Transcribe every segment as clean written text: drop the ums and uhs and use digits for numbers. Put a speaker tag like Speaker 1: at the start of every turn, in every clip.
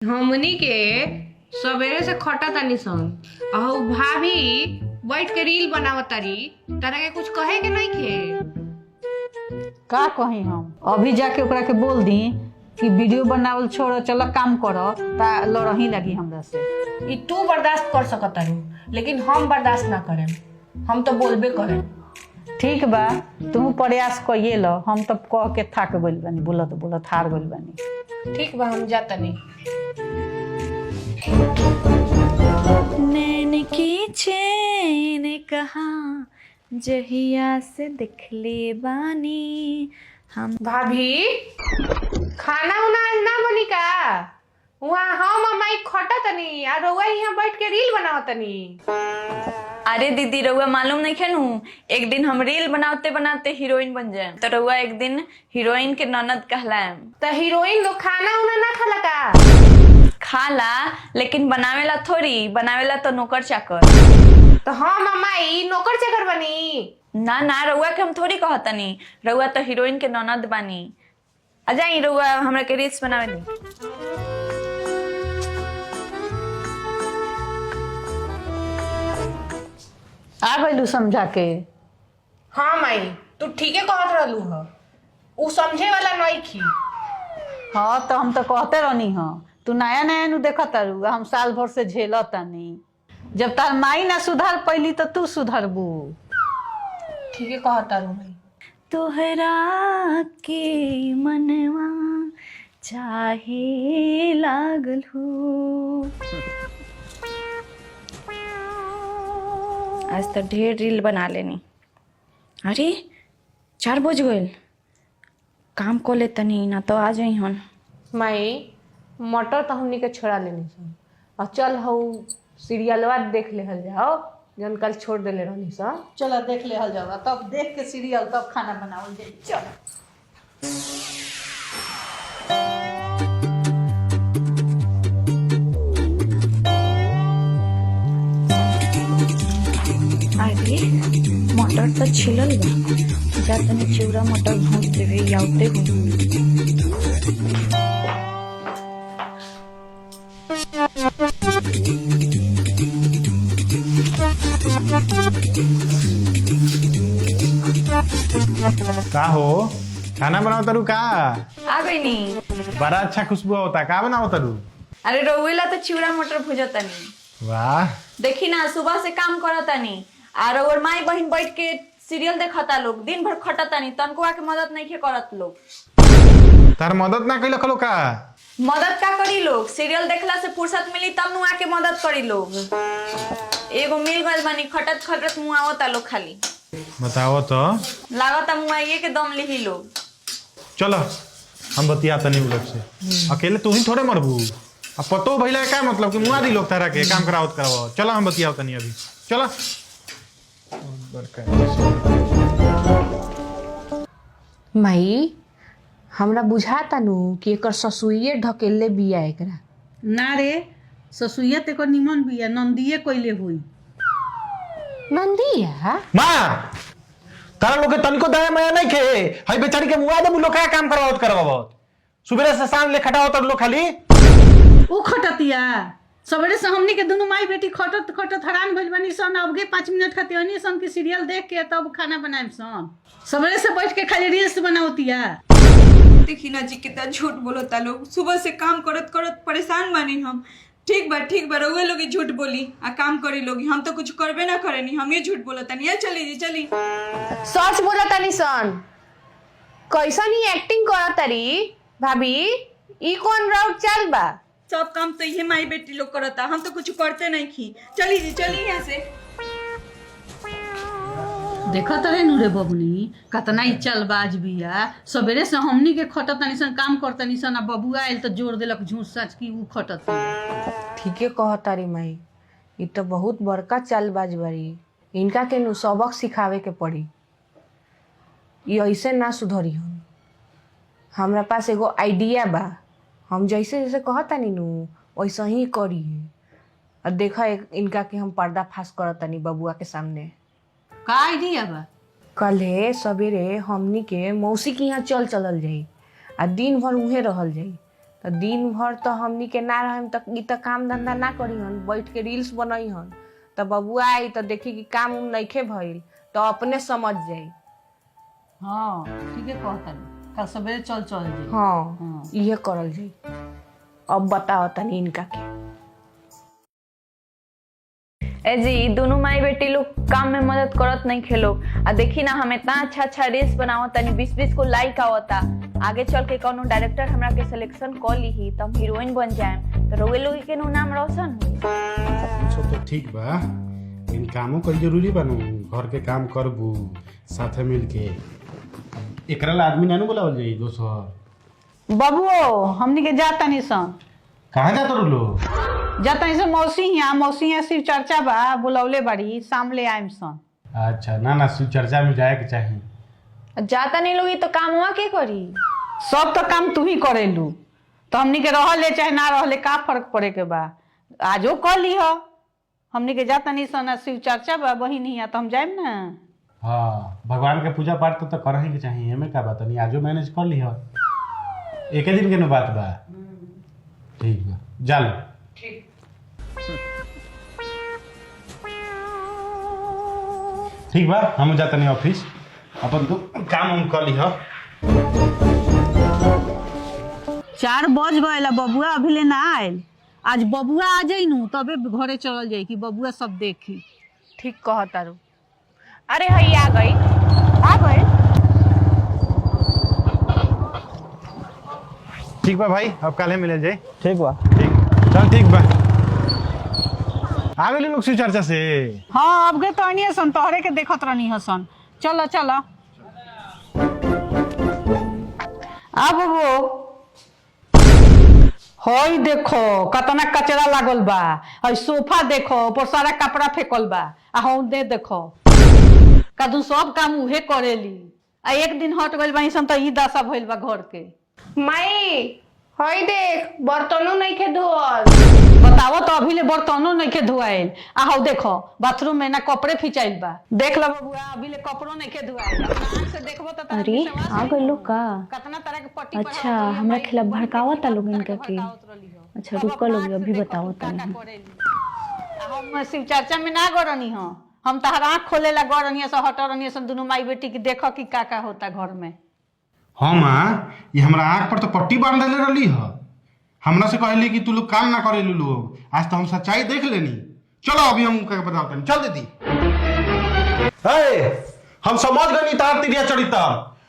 Speaker 1: हमनी के सवेरे से खटा तानी सन अहो भाभी बैठ के रील बनावत तारी तारा के कुछ कहे के नहीं खे।
Speaker 2: का कही हम अभी जाके ओकरा के बोल दी कि वीडियो बनावल छोड़ चल काम करो ता लड़ही लगी हमरा से।
Speaker 1: ई तू बर्दाश्त कर सकत तारू लेकिन हम बर्दाश्त ना करें, हम तो बोलबे करें।
Speaker 2: ठीक बा तू प्रयास कइए लो, हम तो कह के थक गइल बानी, बोलत बोलत हार गइल बानी।
Speaker 1: ठीक बा हम जाता नहीं।
Speaker 3: नैन की चैन कहाँ जहिया से दिखले बानी हम।
Speaker 1: भाभी खाना उना आज ना बनी का? वहाँ हम अमाई खटा तनी और रउआ यहाँ बैठ के रील बनावत तनी।
Speaker 3: अरे दीदी रउआ मालूम नहीं खेनू, एक दिन हम रील बनाते बनाते हीरोइन बन जाए तो रउआ एक दिन हीरोइन के ननद कहलाएम।
Speaker 1: तो हीरोइन लोग खाना उना ना खाला का?
Speaker 3: खाला लेकिन बनावेला थोड़ी, बनावेला तो नौकर चाकर।
Speaker 1: तो हम अमाई नौकर चाकर बनी?
Speaker 3: ना ना रउआ के हम थोड़ी कहतनी, रउआ तो हीरोइन के ननद बानी। आ जाई रउआ हमरा के रील्स बनावे दी।
Speaker 2: आ गइलू समझा के।
Speaker 1: हाँ माई तू ठीके कहत रहलू ह, उ समझे वाला नहीं खी।
Speaker 2: हाँ तो हम तो कहते रहनी ह, तू नया नया नु देखत रहू, हम साल भर से झेलतानी। जब तार माई ना सुधार पैली तो तू सुधरबू।
Speaker 1: ठीके कहत रहू माई।
Speaker 3: तोहरा के मनवा चाहे लागल हो। आज तो ढेर रील बना लेनी। अरे 4 बज गए, काम को ले तनी ना तो आ जाई हन।
Speaker 1: माई मटर तो हमनी के छोड़ा लेनी सन और चल हऊ सीरियलवा देख लेहल जाओ जन कल छोड़ देले रहनी सन।
Speaker 2: चलो देख ले हल जावा, तब देख के सीरियल तब खाना बनावल जाई। चल
Speaker 3: अरे मटर तो छिलल बा, जा तनी चिवड़ा मटर भूंज देवे याउते हो।
Speaker 4: का हो खाना बनाओ तारू का?
Speaker 3: आ गई नी।
Speaker 4: बड़ा अच्छा खुशबू होता, का बनाओ तारू?
Speaker 3: अरे रोवेला तो चिवड़ा मटर भुजतानी।
Speaker 4: वाह
Speaker 3: देखी ना सुबह से काम करतानी और माई बहन बैठ के सीरियल देखता लोग, दिन भर खटतानी, तनको आके मदद नहीं करत लोग।
Speaker 4: तार मदद ना कैल खलो का?
Speaker 3: मदद का करी लोग, सीरियल देखला से फुर्सत मिली तब नु आके मदद करी लोग। एगो मिल गइल बानी, खटत खटत मुंह आवता लोग खाली।
Speaker 4: बताओ तो।
Speaker 3: लागता मुंह आइए के दम लिही लोग।
Speaker 4: चलो हम बतिया तनी उ लोग से, अकेले तू ही थोड़े मरबू। अब पतो भइला का मतलब कि मुआ दी लोग तारा के काम करावत करावो। चलो हम बतियाओ तनी अभी, चलो।
Speaker 1: माई हमरा बुझाता नु कि एकर ससुइये ढकेले बिया एकरा।
Speaker 2: ना रे, ससुइया ते को निमन बिया, नंदिये कोइले हुई।
Speaker 1: नंदिया
Speaker 4: माँ तारा लोग के तनको दया माया नहीं खे, हई बेचारी के मुआ दे लोग का काम करावत करावत। सुबह से शाम ले खटावत लोग खाली।
Speaker 2: ऊ खटतिया सवेरे से हमनी के दोनों माई बेटी खटत खटत हैरान भइल बानी सन। अबगे 5 मिनट खातिर हनी सन की सीरियल देख के तब खाना बनाएम सन। सवेरे से बैठ के खाली रील्स बनावतिया।
Speaker 5: देखी ना जी कितना झूठ बोलता लोग, सुबह से काम करत करत परेशान बानी हम। ठीक बा रउए लोग झूठ बोली आ काम करी लोगी, हम तो कुछ करबे ना करेनी, हम ये झूठ बोलता नहीं। चली जी चली।
Speaker 1: सच बोलता नी सन, कैसन ही एक्टिंग करत तारी भाभी। ई कौन राउत चाल बा?
Speaker 5: सब काम तो ये माई बेटी लोग करता, हम तो कुछ करते नहीं खी। चली जी चली यहाँ से।
Speaker 2: देखत रहे नु रे बबुनी कतना ही चलबाज बिया। सवेरे से हमनी के खटत तनी सन, काम करतनी सन, आ बबुआ आइल तो जोर देलक झूठ सच की ऊ खटत।
Speaker 1: ठीके कहत तारी माई, ई तो बहुत बड़का चालबाज बारी। इनका के नु सबक सिखावे के पड़ी, ई ऐसे ना सुधरी। हमरा पास एगो आइडिया बा, हम जैसे जैसे कहतानी नु वैसे ही करी। और देखा इनका के हम पर्दा फाश करतानी बबुआ के सामने।
Speaker 2: का आइडिया बा?
Speaker 1: कल सवेरे हमनी के मौसी के यहाँ चलल जाई आ दिन भर उहे रहल जाई तो दिन भर तो हमनी के ना रहम तो ई तो काम धंधा ना करी हन, बैठ के रील्स बनई हन। तो बबुआ आई तो देखी कि काम उम नइखे भइल तो अपने समझ जाई।
Speaker 2: हाँ ठीक है कहता कल सवेरे चल जी।
Speaker 1: हाँ इहे करल जाई। अब बताओ तनी इनका के।
Speaker 3: ए जी दोनों माई बेटी लोग काम में मदद करत नहीं खेलो। आ देखी ना हम इतना अच्छा अच्छा रील्स बनावत तनी 20-20 को लाइक आवता। आगे चल के कोनो डायरेक्टर हमरा के सिलेक्शन कर ली ही तो हम हीरोइन बन जाएम तो रोवे लोग के नाम रोशन होई।
Speaker 6: सब तो ठीक बा, इन कामों कल जरूरी बनू, घर के काम करबू साथे मिलके। एकरा ला आदमी नानू बुलावल जाई दोसर।
Speaker 2: बबुओ हमनी के जाता नहीं सन।
Speaker 6: कहाँ जाता रू लोग?
Speaker 2: जाता नहीं सन मौसी यहाँ शिव चर्चा बा बुलौले बड़ी शाम ले आइम सन।
Speaker 6: अच्छा ना शिव चर्चा में जाए के चाहिए।
Speaker 3: जाता नहीं लोगी तो काम हुआ के करी?
Speaker 2: सब तो काम तू ही करेलू तो हमनी के रहले चाहे ना रहले का फर्क पड़े के बा। आजो कर ली हो हमनी के जाता नहीं सन शिव चर्चा बा बहिन हिया तो हम जाइम ना।
Speaker 6: हाँ भगवान के पूजा पाठ तो करही के चाहिए, एमे का बात नहीं। आजो मैनेज कर ली हो, एक दिन के न बात बा। ठीक बा जा लो। ठीक बा हम जाता नहीं ऑफिस, अपन तो काम हम कर ली हो।
Speaker 2: 4 बज गए बबुआ अभी ले ना आयल। आज बबुआ आ जाई नु तबे घरे चलल जाई कि बबुआ सब देखी।
Speaker 1: ठीक कह तारू। अरे हई आ गई।
Speaker 4: ठीक बा भाई, अब काले मिले जाए।
Speaker 7: ठीक बा।
Speaker 4: ठीक चल ठीक बा। आ गए लोग शिव चर्चा से।
Speaker 2: हाँ अब गए तो अनिए सन तोहरे के देखत रहनी हसन। चलो चलो अब वो हई देखो कतना कचरा लागल बा। हई सोफा देखो ऊपर सारा कपड़ा फेकल बा। आ हम दे देखो कदू सब काम उहे करेली। आ एक दिन हट गइल बानी सन तो ई दशा भइल बा घर के।
Speaker 1: माई हई देख बर्तनों नहीं खे धोल।
Speaker 2: बताओ तो अभी ले बर्तनों नहीं के धुआइल। आ हौ देखो बाथरूम में ना कपड़े फिचाइल बा। देख लो बबुआ अभी ले कपड़ों नहीं के धुआइल। आँख से देखबो तो
Speaker 3: अरे आ गए लोग का?
Speaker 2: कितना तरह के पट्टी
Speaker 3: अच्छा हमरा खिलाफ भड़कावता लोग इनका के। अच्छा रुको लोग अभी बताओ तनी।
Speaker 2: हम शिव चर्चा में ना गरनी हो, हम तहर आँख खोले ला गरनी से हटरनी से दोनों माई बेटी की देखो कि का होता घर में।
Speaker 6: हाँ माँ ये हमरा आँख पर तो पट्टी बांध देले रही है। हमरा से कहली कि तू लोग काम ना करेलू लोग। आज तो हम सच्चाई देख लेनी। चलो अभी हम बताओ तनी। चल दीदी। हम समझ गए तार तिरिया चरित्र।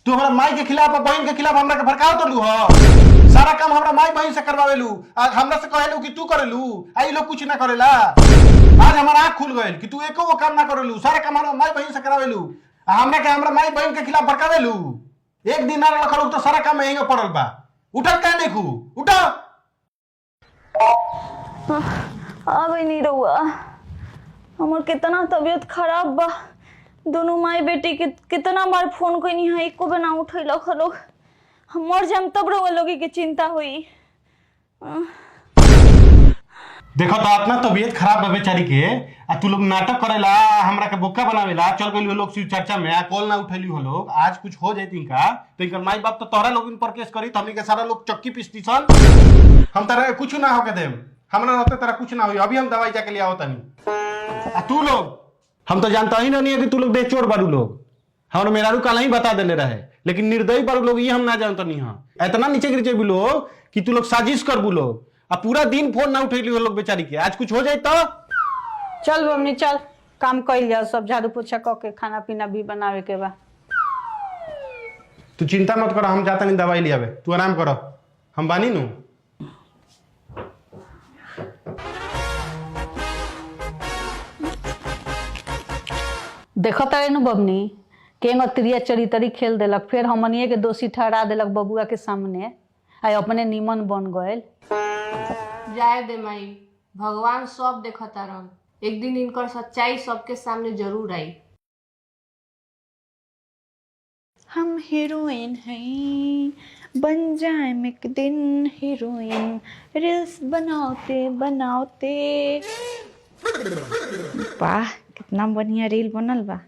Speaker 6: तू हमारा माई के खिलाफ और बहन के खिलाफ हमरा के भड़काव तलू हो। सारा काम हमरा माई बहन से करवावेलू। आज हमरा से कहेलू कि तू करेलू, आई लोग कुछ ना करेला। आज हमारा आँख खुल गए कि तू एको वो काम ना करेलू, सारा काम हमरा माई बहन से करावेलू। हमरा के हमरा माई बहन के खिलाफ भड़कावेलू। एक दिन ना रखल तो सारा काम यहीं पड़ल बा। उठल क्या नहीं खू उठा।
Speaker 3: आ गई नहीं रहुआ। हमर कितना तबीयत खराब बा। दोनों माई बेटी के कितना बार फोन कइनी है एको बना उठैला खलो। हम मर जाम तब रहुआ लोगी के चिंता हुई।
Speaker 6: देखो तो अपना तबीयत खराब है बेचारी के। आ तू लोग नाटक करेला, हमरा के बोका बनावेला। चल गइल लोग शिव चर्चा में, आ कॉल ना उठैली हो लोग। आज कुछ हो जाए इनका तो इनका माई बाप तो तोहरा लोग इन पर केस करी। तो हमनी के सारा लोग चक्की पिसती सन। हम तरह कुछ ना होके देम। हमरा रहते तरह कुछ ना हुई। अभी हम दवाई जाके ले आओ तनी। आ तू लोग हम तो जानता ही नहीं है कि तू लोग बेचोर बारू लोग। हमरा मेहरारू काल ही बता देले रहे, लेकिन निर्दयी बारू लोग ये हम ना जानता नहीं। हाँ इतना नीचे गिर जाए लोग कि तू लोग साजिश कर बू लोग। अब पूरा दिन फोन ना उठेली हो लोग बेचारी के। आज कुछ हो जाए तो
Speaker 2: चल बमनी चल काम कइल जाओ। सब झाड़ू पोछा क के खाना पीना भी बनावे के बा।
Speaker 6: तू चिंता मत करो, हम जाता नहीं दवाई ले आवे। तू आराम करो, हम बानी नु।
Speaker 2: देखो तारे नु बबनी केंगो तिरिया चरितरी खेल देलक। फिर हमनिए के दोषी ठहरा देलक बबुआ के सामने। आ अपने नीमन बन गए।
Speaker 1: जाए दे माई, भगवान सब देखता रहन। एक दिन इनकर सच्चाई सबके सामने जरूर आई।
Speaker 3: हम हीरोइन हैं बन जाए एक दिन हीरोइन रील्स बनाते बनाते। वाह कितना बढ़िया रील बनल बा।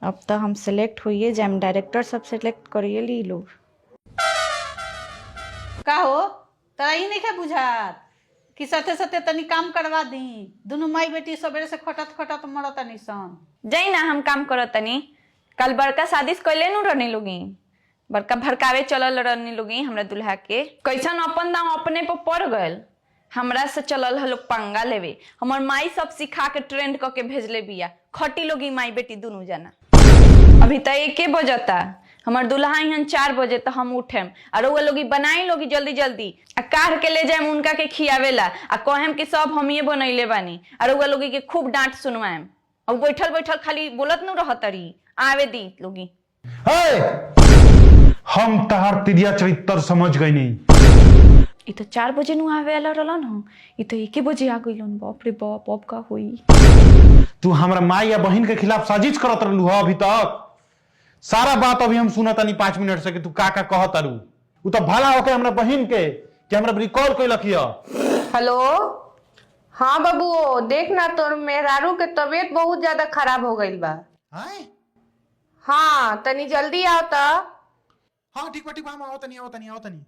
Speaker 3: अब तो हम सेलेक्ट होइए जाए। डायरेक्टर सब सेलेक्ट करिए ली लोग।
Speaker 2: का हो तरा ई नहीं के बुझात कि सते सते तनी काम करवा दी। दोनों माई बेटी सवेरे से खटत खटत मरत निसन।
Speaker 3: जाई ना हम काम करत तनी। कल बड़का शादी कैले नु रहने लोगी, बड़का भड़कावे चलल रहने लोगी हमरा दुल्हा के। कैसन अपन दाम अपने पर पड़ गयल। हमरा से चलल हलो पंगा लेवे। हमर माई सब सिखा के ट्रेंड करके भेजले बिया। खटी लोगी माई बेटी दोनों जना। अभी तक 1 बजता, हमार दुल्हा यहाँ 4 बजे तो हम उठेम और वो लोगी बनाई लोगी जल्दी जल्दी आ काढ़ के ले जाए उनका के खियावेला आ कहेम कि सब हमिए बनैले बानी और वो लोगी के खूब डांट सुनवाएम और बैठल बैठल खाली बोलत न रहतरी आवे दी लोगी।
Speaker 6: हम तहार तिरिया चरित्र समझ गई नहीं।
Speaker 3: इ तो 4 बजे नु आवे वाला रहलन हो, इ तो 1 बजे आ गइलन। बाप रे बाप, अब का होई।
Speaker 6: तू हमरा माई या बहन के खिलाफ साजिश करत रहलू अभी तक। सारा बात अभी हम सुनत नहीं 5 मिनट से कि तू का कहत तारू। उ तो भला होके हमरा बहन के कि हमरा रिकॉल कइलक हिया।
Speaker 1: हेलो, हाँ बाबू, देख ना तोर मेहरारू के तबीयत बहुत ज्यादा खराब हो गईल बा। हाँ तनी जल्दी आओ त।
Speaker 4: हाँ ठीक बा हम आओ तनी।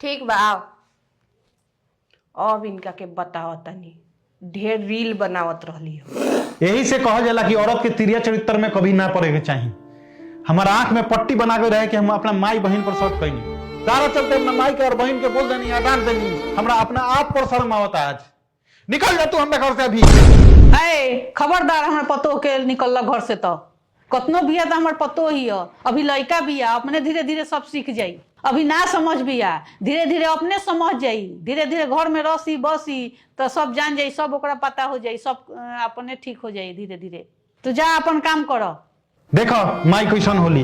Speaker 1: ठीक बा आओ। अब इनका के बताओ तनी, ढेर रील बनावत रहली हो।
Speaker 6: यही से कहा जाला कि औरत के तिरिया चरित्र में कभी ना पड़े के चाहिए। हमारा आंख में पट्टी बना के रहे कि हम अपना माई बहन पर शक कईनी। तारा चलते अपना माई के और बहन के बोल देनी या डांट देनी। हमरा अपना आप पर शर्म आवता। आज निकल जा तू हमरा घर से अभी।
Speaker 2: खबरदार हमारे पतो के निकल घर से। तो कतनो बिया तो हमारे पतो ही है। अभी लड़का बिया, अपने धीरे धीरे सब सीख जाई। अभी ना समझ बिया, धीरे धीरे अपने समझ जाई। धीरे धीरे घर में रसी बसी तो सब जान जाई, सब ओकरा पता हो जाई, सब अपने ठीक हो जाई धीरे धीरे। तो जा अपन काम करो।
Speaker 6: देखो माई कैसन होली।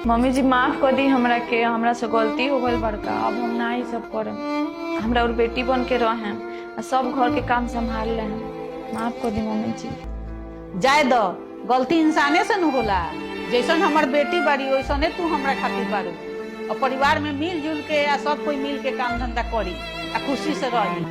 Speaker 3: मम्मी जी माफ कर दी हमरा के, हमरा से गलती हो गई बड़का। अब हम ना ही सब करम, हमरा और बेटी बन के रहें आ सब घर के काम संभाल ले। माफ कर दी मम्मी जी।
Speaker 2: जाए दो, गलती इंसाने से न होला। जैसन हमार बेटी बाड़ी वैसने तू हमरा खातिर बारू। और परिवार में मिलजुल के या सब कोई मिल के काम धंधा करी आ खुशी से रही।